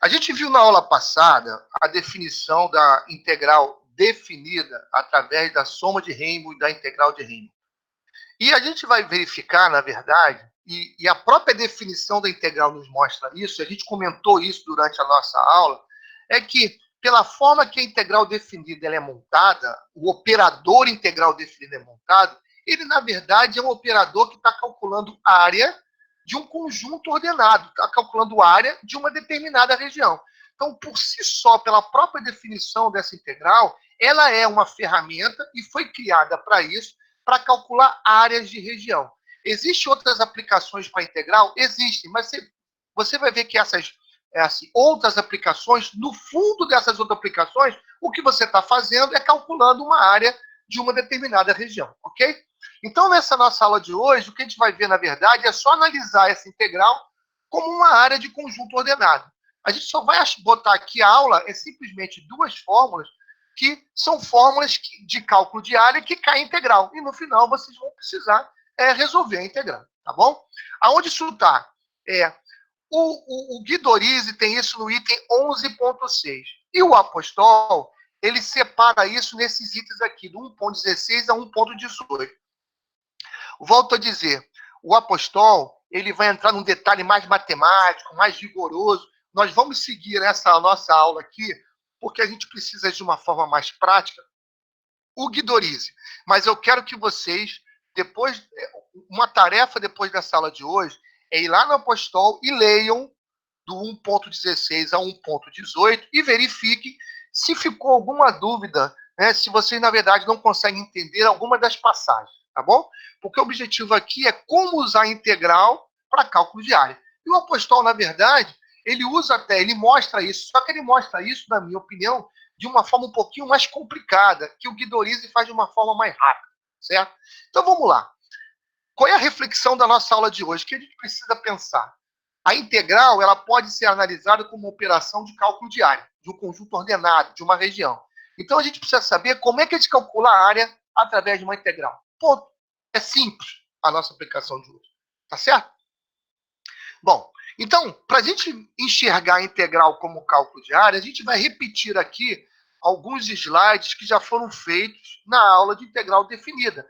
A gente viu na aula passada a definição da integral definida através da soma de Riemann e da integral de Riemann. E a gente vai verificar, na verdade, e a própria definição da integral nos mostra isso, a gente comentou isso durante a nossa aula, é que, pela forma que a integral definida ela é montada, o operador integral definido é montado, ele, na verdade, é um operador que está calculando área de um conjunto ordenado, está calculando área de uma determinada região. Então, por si só, pela própria definição dessa integral, ela é uma ferramenta e foi criada para isso, para calcular áreas de região. Existem outras aplicações para integral? Existem, mas você vai ver que essas outras aplicações, no fundo dessas outras aplicações, o que você está fazendo é calculando uma área de uma determinada região, ok? Então, nessa nossa aula de hoje, o que a gente vai ver, na verdade, é só analisar essa integral como uma área de conjunto ordenado. A gente só vai botar aqui a aula, é simplesmente duas fórmulas, que são fórmulas de cálculo de área que caem integral. E no final vocês vão precisar resolver a integral, tá bom? Aonde isso está? O Guidorizi tem isso no item 11.6. E o Apostol, ele separa isso nesses itens aqui, do 1.16 a 1.18. Volto a dizer, o Apostol, ele vai entrar num detalhe mais matemático, mais rigoroso. Nós vamos seguir essa nossa aula aqui, porque a gente precisa de uma forma mais prática, o Guidorizi. Mas eu quero que vocês, depois, uma tarefa depois dessa aula de hoje, é ir lá no Apostol e leiam do 1.16 a 1.18 e verifiquem se ficou alguma dúvida, né, se vocês, na verdade, não conseguem entender alguma das passagens, tá bom? Porque o objetivo aqui é como usar a integral para cálculo de área. E o Apostol, na verdade, ele mostra isso, só que ele mostra isso, na minha opinião, de uma forma um pouquinho mais complicada, que o Guidorizi faz de uma forma mais rápida, certo? Então, vamos lá. Qual é a reflexão da nossa aula de hoje? O que a gente precisa pensar? A integral ela pode ser analisada como uma operação de cálculo de área, de um conjunto ordenado, de uma região. Então, a gente precisa saber como é que a gente calcula a área através de uma integral. Ponto. É simples a nossa aplicação de hoje. Tá certo? Bom, então, para a gente enxergar a integral como cálculo de área, a gente vai repetir aqui alguns slides que já foram feitos na aula de integral definida.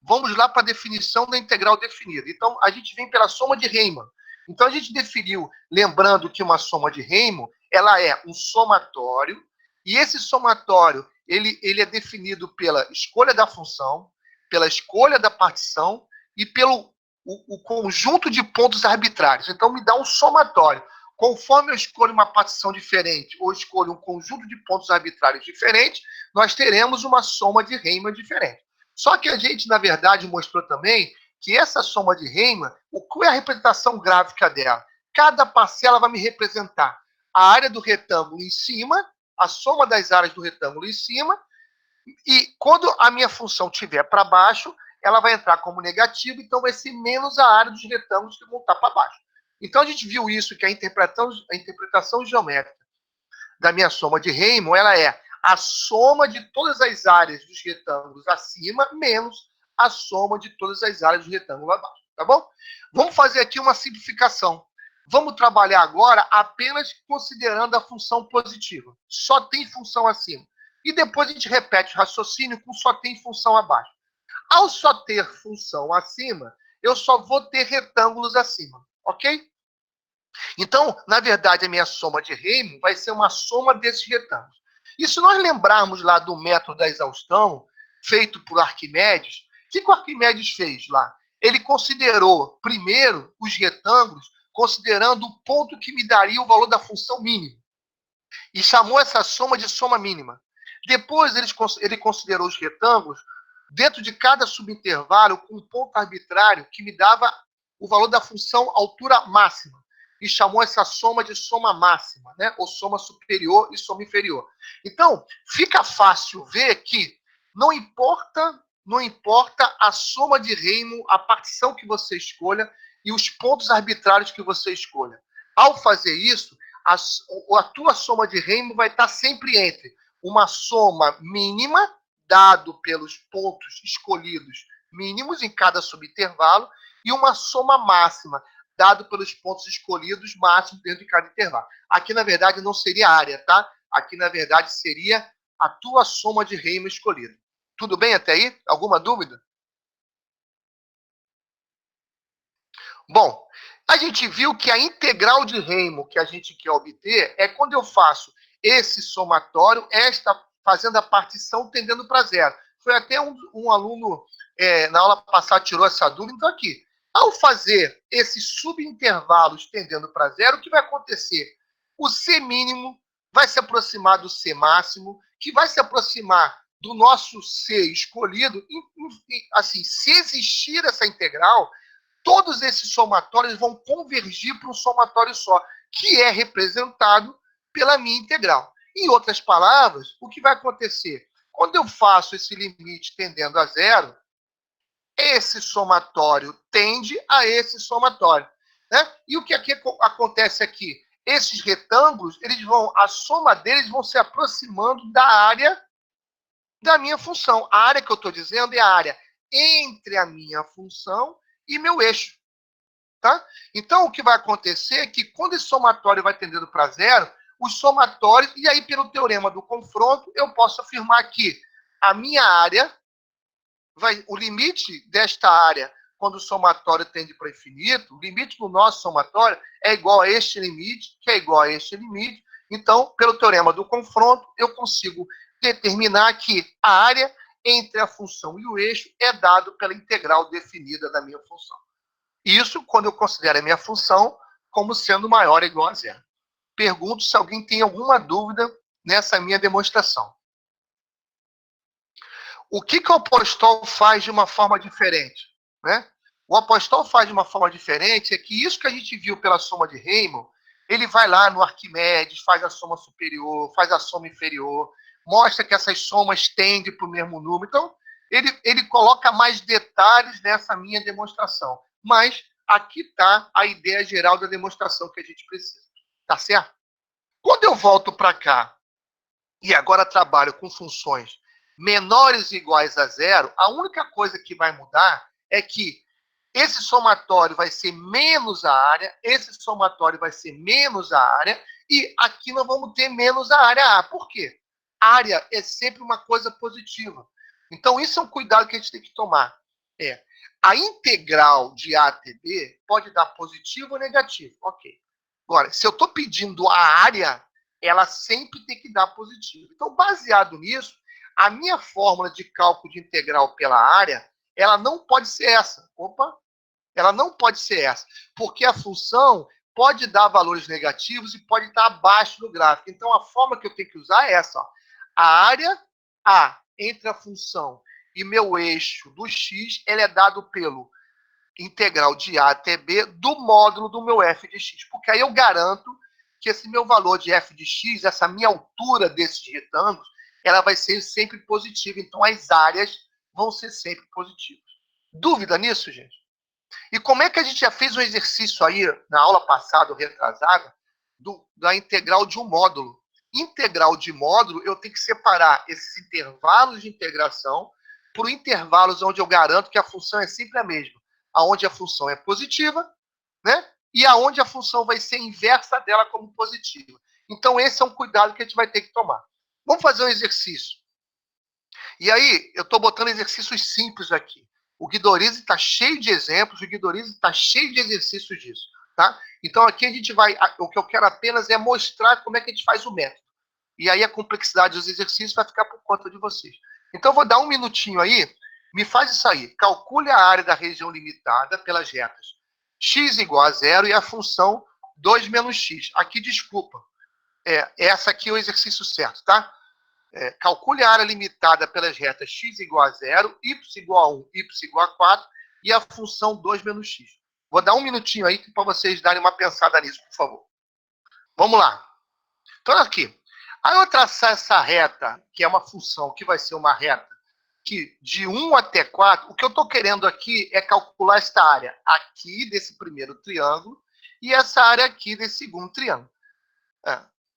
Vamos lá para a definição da integral definida. Então, a gente vem pela soma de Riemann. Então, a gente definiu, lembrando que uma soma de Riemann, ela é um somatório, e esse somatório, ele é definido pela escolha da função, pela escolha da partição e pelo o conjunto de pontos arbitrários. Então, me dá um somatório. Conforme eu escolho uma partição diferente ou escolho um conjunto de pontos arbitrários diferente, nós teremos uma soma de Riemann diferente. Só que a gente, na verdade, mostrou também que essa soma de Riemann, qual é a representação gráfica dela? Cada parcela vai me representar a área do retângulo em cima, a soma das áreas do retângulo em cima, e quando a minha função estiver para baixo, ela vai entrar como negativa, então vai ser menos a área dos retângulos que vão estar para baixo. Então a gente viu isso, que a interpretação geométrica da minha soma de Riemann, ela é a soma de todas as áreas dos retângulos acima, menos a soma de todas as áreas do retângulo abaixo, tá bom? Vamos fazer aqui uma simplificação. Vamos trabalhar agora apenas considerando a função positiva. Só tem função acima. E depois a gente repete o raciocínio com só tem função abaixo. Ao só ter função acima, eu só vou ter retângulos acima, ok? Então, na verdade, a minha soma de Riemann vai ser uma soma desses retângulos. E se nós lembrarmos lá do método da exaustão, feito por Arquimedes, o que o Arquimedes fez lá? Ele considerou, primeiro, os retângulos, considerando o ponto que me daria o valor da função mínima. E chamou essa soma de soma mínima. Depois, ele considerou os retângulos dentro de cada subintervalo com um ponto arbitrário que me dava o valor da função altura máxima. E chamou essa soma de soma máxima, né? Ou soma superior e soma inferior. Então, fica fácil ver que não importa a soma de Riemann, a partição que você escolha e os pontos arbitrários que você escolha. Ao fazer isso, a tua soma de Riemann vai estar sempre entre uma soma mínima, dado pelos pontos escolhidos mínimos em cada subintervalo, e uma soma máxima, dado pelos pontos escolhidos máximos dentro de cada intervalo. Aqui, na verdade, não seria área, tá? Aqui, na verdade, seria a tua soma de Riemann escolhida. Tudo bem até aí? Alguma dúvida? Bom, a gente viu que a integral de Riemann que a gente quer obter é quando eu faço esse somatório, fazendo a partição tendendo para zero. Foi até um aluno na aula passada tirou essa dúvida. Então, aqui, ao fazer esses subintervalos tendendo para zero, o que vai acontecer? O C mínimo vai se aproximar do C máximo, que vai se aproximar do nosso C escolhido. Assim, se existir essa integral, todos esses somatórios vão convergir para um somatório só, que é representado pela minha integral. Em outras palavras, o que vai acontecer? Quando eu faço esse limite tendendo a zero, esse somatório tende a esse somatório. Né? E o que aqui acontece aqui? Esses retângulos, a soma deles vão se aproximando da área da minha função. A área que eu estou dizendo é a área entre a minha função e meu eixo. Tá? Então, o que vai acontecer é que quando esse somatório vai tendendo para zero, os somatórios, e aí pelo teorema do confronto, eu posso afirmar que a minha área, o limite desta área, quando o somatório tende para infinito, o limite do nosso somatório é igual a este limite, que é igual a este limite. Então, pelo teorema do confronto, eu consigo determinar que a área entre a função e o eixo é dado pela integral definida da minha função. Isso quando eu considero a minha função como sendo maior ou igual a zero. Pergunto se alguém tem alguma dúvida nessa minha demonstração. O que o apóstolo faz de uma forma diferente? Né? O apóstolo faz de uma forma diferente é que isso que a gente viu pela soma de Riemann, ele vai lá no Arquimedes, faz a soma superior, faz a soma inferior, mostra que essas somas tendem para o mesmo número. Então, ele coloca mais detalhes nessa minha demonstração. Mas aqui está a ideia geral da demonstração que a gente precisa. Tá certo? Quando eu volto para cá e agora trabalho com funções menores ou iguais a zero, a única coisa que vai mudar é que esse somatório vai ser menos a área, esse somatório vai ser menos a área, e aqui nós vamos ter menos a área A. Por quê? Área é sempre uma coisa positiva. Então, isso é um cuidado que a gente tem que tomar. A integral de A até B pode dar positivo ou negativo. Ok. Agora, se eu estou pedindo a área, ela sempre tem que dar positivo. Então, baseado nisso, a minha fórmula de cálculo de integral pela área, ela não pode ser essa. Ela não pode ser essa. Porque a função pode dar valores negativos e pode estar abaixo do gráfico. Então, a forma que eu tenho que usar é essa. A área A entre a função e meu eixo do x, ele é dado pelo integral de A até B do módulo do meu f de x. Porque aí eu garanto que esse meu valor de f de x, essa minha altura desses retângulos, ela vai ser sempre positiva. Então, as áreas vão ser sempre positivas. Dúvida nisso, gente? E como é que a gente já fez um exercício aí, na aula passada, retrasada, da integral de um módulo? Integral de módulo, eu tenho que separar esses intervalos de integração por intervalos onde eu garanto que a função é sempre a mesma. Aonde a função é positiva, né? E aonde a função vai ser inversa dela como positiva. Então, esse é um cuidado que a gente vai ter que tomar. Vamos fazer um exercício. E aí, eu estou botando exercícios simples aqui. O Guidorize está cheio de exemplos, o Guidorize está cheio de exercícios disso. Tá? Então, aqui a gente vai... O que eu quero apenas é mostrar como é que a gente faz o método. E aí a complexidade dos exercícios vai ficar por conta de vocês. Então, eu vou dar um minutinho aí. Me faz isso aí. Calcule a área da região limitada pelas retas x igual a zero e a função 2 menos x. Aqui, desculpa. Essa aqui é o exercício certo, tá? Calcule a área limitada pelas retas x igual a zero, y igual a 1, y igual a 4 e a função 2 menos x. Vou dar um minutinho aí para vocês darem uma pensada nisso, por favor. Vamos lá. Então, aqui. Aí eu traçar essa reta, que é uma função que vai ser uma reta que de 1 até 4, o que eu estou querendo aqui é calcular esta área aqui desse primeiro triângulo e essa área aqui desse segundo triângulo.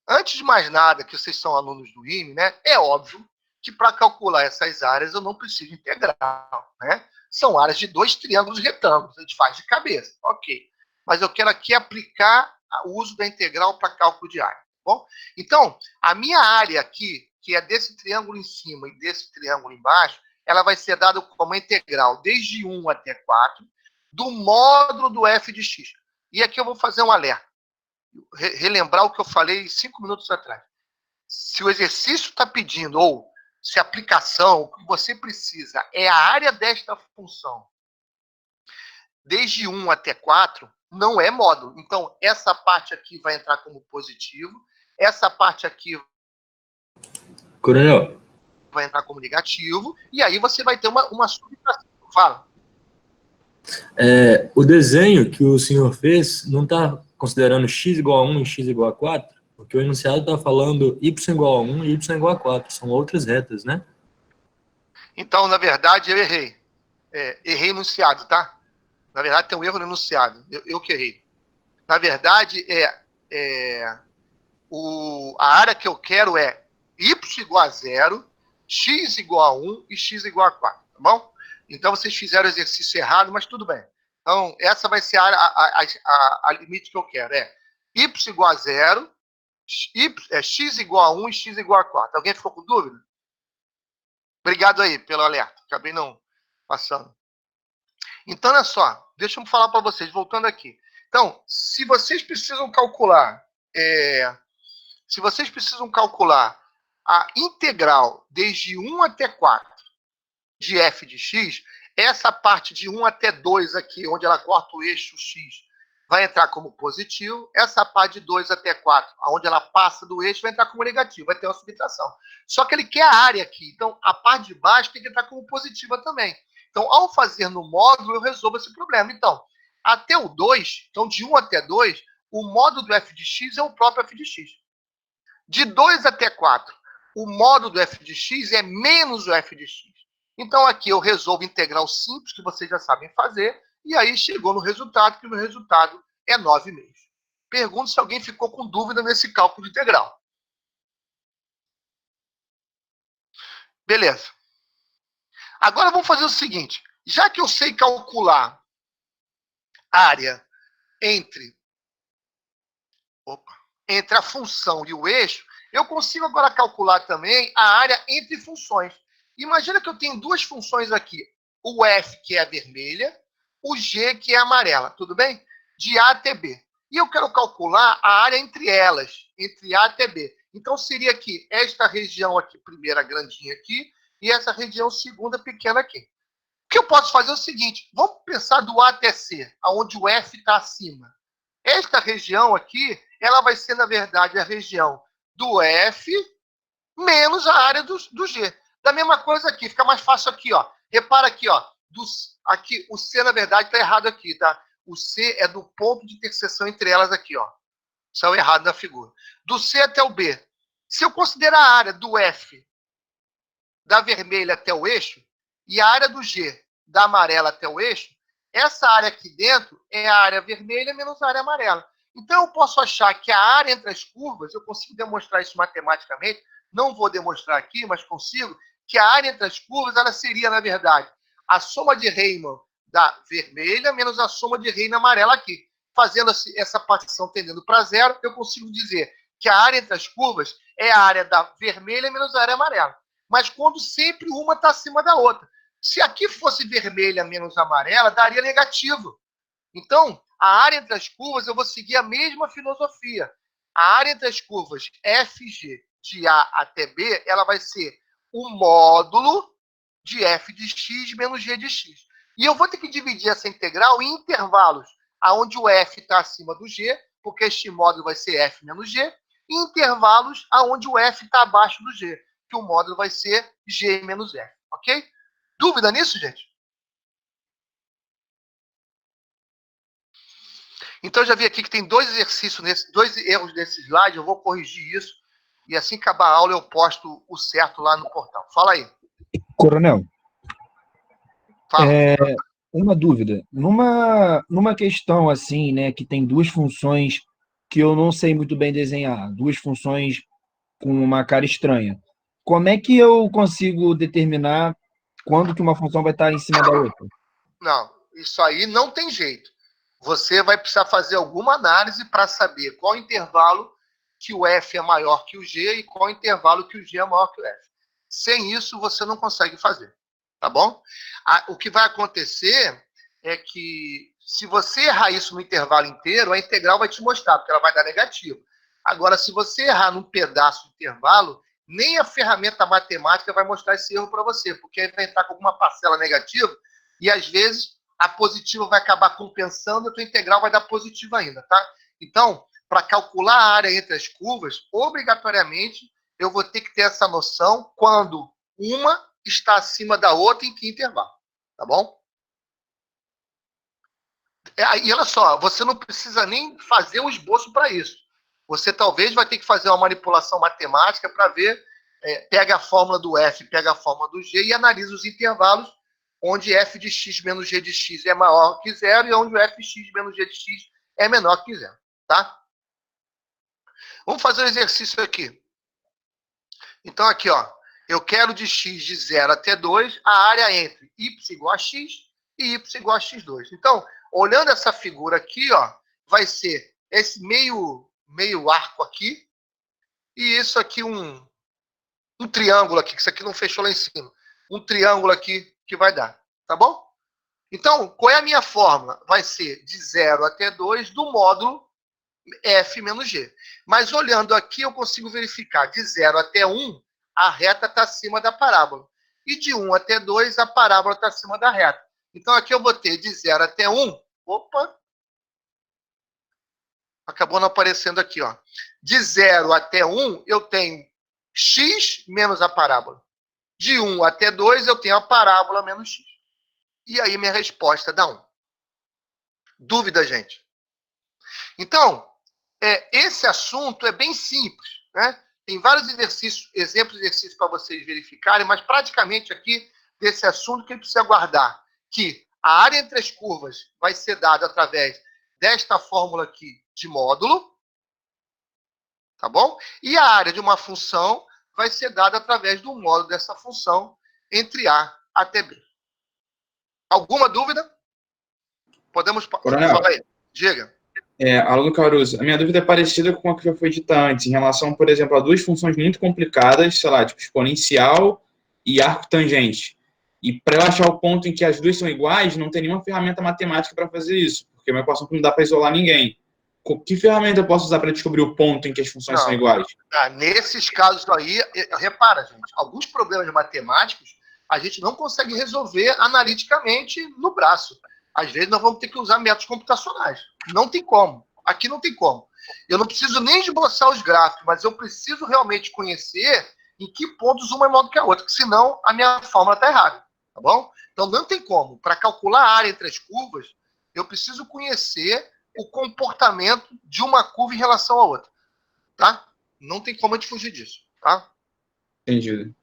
Antes de mais nada, que vocês são alunos do IME, né, é óbvio que para calcular essas áreas eu não preciso integrar. Né? São áreas de 2 triângulos retângulos, a gente faz de cabeça. Ok. mas eu quero aqui aplicar o uso da integral para cálculo de área. Tá bom? Então, a minha área aqui, que é desse triângulo em cima e desse triângulo embaixo, ela vai ser dada como integral desde 1 até 4 do módulo do f de x. E aqui eu vou fazer um alerta. Relembrar o que eu falei 5 minutos atrás. Se o exercício está pedindo, ou se a aplicação, o que você precisa é a área desta função desde 1 até 4, não é módulo. Então, essa parte aqui vai entrar como positivo, essa parte aqui Coronel, vai entrar como negativo, e aí você vai ter uma subtração. Fala. o desenho que o senhor fez não está considerando x igual a 1 e x igual a 4? Porque o enunciado está falando y igual a 1 e y igual a 4. São outras retas, né? Então, na verdade, eu errei. Errei no enunciado, tá? Na verdade, tem um erro no enunciado. Eu que errei. Na verdade, a área que eu quero é y igual a 0, x igual a 1 e x igual a 4, tá bom? Então, vocês fizeram o exercício errado, mas tudo bem. Então, essa vai ser a limite que eu quero. Y igual a 0, x igual a 1 e x igual a 4. Alguém ficou com dúvida? Obrigado aí pelo alerta. Acabei não passando. Então, olha só. Deixa eu falar para vocês, voltando aqui. Então, se vocês precisam calcular a integral desde 1 até 4 de f de x, essa parte de 1 até 2 aqui, onde ela corta o eixo x, vai entrar como positivo. Essa parte de 2 até 4, onde ela passa do eixo, vai entrar como negativo, vai ter uma subtração. Só que ele quer a área aqui, então a parte de baixo tem que entrar como positiva também. Então, ao fazer no módulo, eu resolvo esse problema. Então, até o 2, então de 1 até 2, o módulo do f de x é o próprio f de x. De 2 até 4, o módulo do f de x é menos o f de x. Então, aqui eu resolvo integral simples, que vocês já sabem fazer, e aí chegou no resultado, que o meu resultado é 9,5. Pergunto se alguém ficou com dúvida nesse cálculo de integral. Beleza. Agora vamos fazer o seguinte. Já que eu sei calcular área entre a função e o eixo, eu consigo agora calcular também a área entre funções. Imagina que eu tenho duas funções aqui. O f, que é a vermelha, o g, que é a amarela. Tudo bem? De A até B. E eu quero calcular a área entre elas, entre A até B. Então, seria aqui, esta região aqui, primeira grandinha aqui, e essa região segunda pequena aqui. O que eu posso fazer é o seguinte, vamos pensar do A até C, onde o F está acima. Esta região aqui, ela vai ser, na verdade, a região do F menos a área do G. Da mesma coisa aqui, fica mais fácil aqui, ó. Repara aqui, ó. Aqui, o C, na verdade, está errado aqui, tá? O C é do ponto de interseção entre elas aqui, ó. Saiu errado na figura. Do C até o B. Se eu considerar a área do F da vermelha até o eixo e a área do G da amarela até o eixo, essa área aqui dentro é a área vermelha menos a área amarela. Então, eu posso achar que a área entre as curvas, eu consigo demonstrar isso matematicamente, não vou demonstrar aqui, mas consigo, que a área entre as curvas, ela seria, na verdade, a soma de Riemann da vermelha menos a soma de Riemann amarela aqui. Fazendo essa partição tendendo para zero, eu consigo dizer que a área entre as curvas é a área da vermelha menos a área amarela. Mas quando sempre uma está acima da outra. Se aqui fosse vermelha menos amarela, daria negativo. Então, a área entre as curvas, eu vou seguir a mesma filosofia. A área entre as curvas FG de A até B, ela vai ser o módulo de f de x menos g de x. E eu vou ter que dividir essa integral em intervalos, onde o f está acima do g, porque este módulo vai ser f menos g, e intervalos onde o f está abaixo do g, que o módulo vai ser g menos f. Ok? Dúvida nisso, gente? Então, eu já vi aqui que tem dois exercícios, dois erros nesse slide. Eu vou corrigir isso. E assim que acabar a aula, eu posto o certo lá no portal. Fala aí. Coronel, Fala. uma dúvida. Numa questão assim, né, que tem duas funções que eu não sei muito bem desenhar, duas funções com uma cara estranha, como é que eu consigo determinar quando que uma função vai estar em cima da outra? Não, isso aí não tem jeito. você vai precisar fazer alguma análise para saber qual intervalo que o F é maior que o G e qual intervalo que o G é maior que o F. Sem isso, você não consegue fazer, tá bom? O que vai acontecer é que, se você errar isso no intervalo inteiro, a integral vai te mostrar, porque ela vai dar negativo. Agora, se você errar num pedaço do intervalo, nem a ferramenta matemática vai mostrar esse erro para você, porque aí vai entrar com alguma parcela negativa e, às vezes, a positiva vai acabar compensando e a tua integral vai dar positiva ainda, tá? Então, para calcular a área entre as curvas, obrigatoriamente, eu vou ter que ter essa noção quando uma está acima da outra em que intervalo, tá bom? E olha só, você não precisa nem fazer um esboço para isso. Você talvez vai ter que fazer uma manipulação matemática para ver, pega a fórmula do F, pega a fórmula do G e analisa os intervalos onde f de x menos g de x é maior que zero e onde o f de x menos g de x é menor que zero, tá? Vamos fazer um exercício aqui. Então, aqui, ó, eu quero de x de 0 até 2 a área entre y igual a x e y igual a x2. Então, olhando essa figura aqui, ó, vai ser esse meio arco aqui e isso aqui um triângulo aqui, que isso aqui não fechou lá em cima. Um triângulo aqui que vai dar, tá bom? Então, qual é a minha fórmula? Vai ser de 0 até 2 do módulo f menos g. Mas olhando aqui, eu consigo verificar de 0 até 1, a reta está acima da parábola. E de 1 até 2, a parábola está acima da reta. Então, aqui eu vou ter de 0 até 1. Opa! Acabou não aparecendo aqui, ó. De 0 até 1, eu tenho x menos a parábola. De 1 até 2, eu tenho a parábola menos x. E aí, minha resposta dá 1. Dúvida, gente? Então, esse assunto é bem simples, né? Tem vários exemplos de exercícios para vocês verificarem, mas praticamente aqui, desse assunto, que ele precisa guardar que a área entre as curvas vai ser dada através desta fórmula aqui de módulo, tá bom? E a área de uma função vai ser dada através do módulo dessa função entre A até B. Alguma dúvida? Podemos falar aí. Diga. Aluno Caruso, a minha dúvida é parecida com a que já foi dita antes, em relação, por exemplo, a duas funções muito complicadas, sei lá, tipo exponencial e arco tangente. E para eu achar o ponto em que as duas são iguais, não tem nenhuma ferramenta matemática para fazer isso, porque a minha equação não dá para isolar ninguém. Que ferramenta eu posso usar para descobrir o ponto em que as funções são iguais? Nesses casos aí, repara, gente, alguns problemas matemáticos a gente não consegue resolver analiticamente no braço. Às vezes nós vamos ter que usar métodos computacionais. Não tem como. Aqui não tem como. Eu não preciso nem esboçar os gráficos, mas eu preciso realmente conhecer em que pontos uma é maior do que a outra, porque senão a minha fórmula está errada. Tá bom? Então não tem como. Para calcular a área entre as curvas, eu preciso conhecer o comportamento de uma curva em relação à outra. Tá? Não tem como a gente fugir disso. Tá? Entendido.